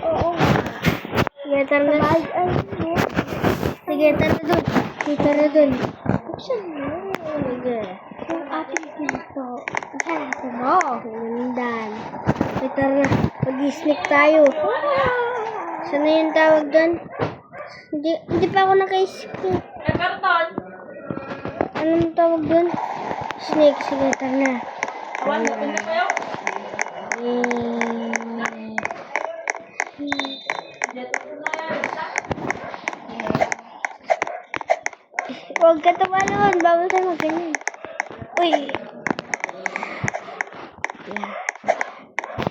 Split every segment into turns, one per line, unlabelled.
Oo.
Sige, tara na. Sige, tara dun. Sige, tara dun.
Buksan mo.
Sige.
Yung ating pinto. Sarado mo.
Hinundan. Sige, tara na. Mag-sneak tayo. Saan na yung tawag dun? Hindi pa ako naka-sneak. Anong tawag dun? Snake. Sige, tara na. Huwag ka tumalon. Bawal tayo mag-ganyan. Uy. Yeah.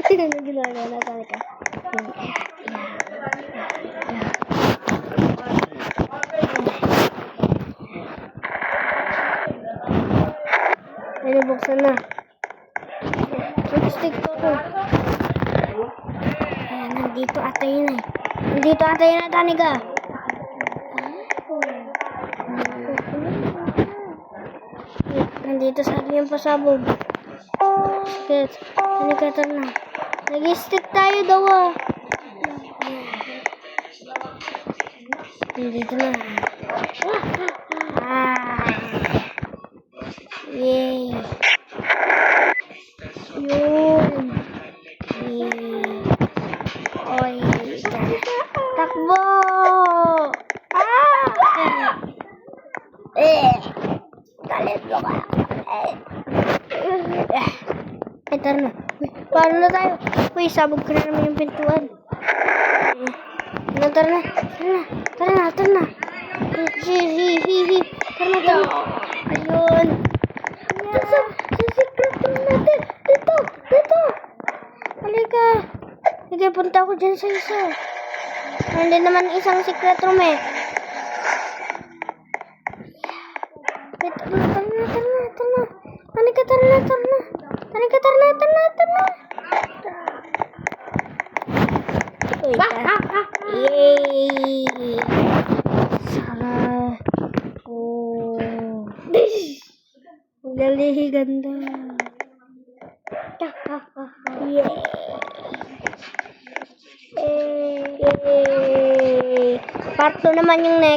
Ano ginagawa na talaga? Ay, nabuksan na. Mag-stick ko ko. Ayan, nandito ata yun eh. Nandito ata yun na, Tanika. Nandito sa akin yung pasabog. Sige, Tanika, tara na. Nag-stick tayo daw ah. Nandito na. Yay. Yun. Yay. Oy. Takbo. Galit mo ka. Tara na. Uy, paano na tayo? Uy, sabog ko na naman yung pintuan. Tara na. Tara na. Tara na. Tara na. Ayun. Sa secret room natin. Dito. Halika. Sige, punta ako dyan sa isa. Hindi naman isang secret room eh. Tara na. Halika, tara na. Halika, tara na. Uy, yay. Sana. Oh. Dali, ganda. Yay. Part 2 naman yung next.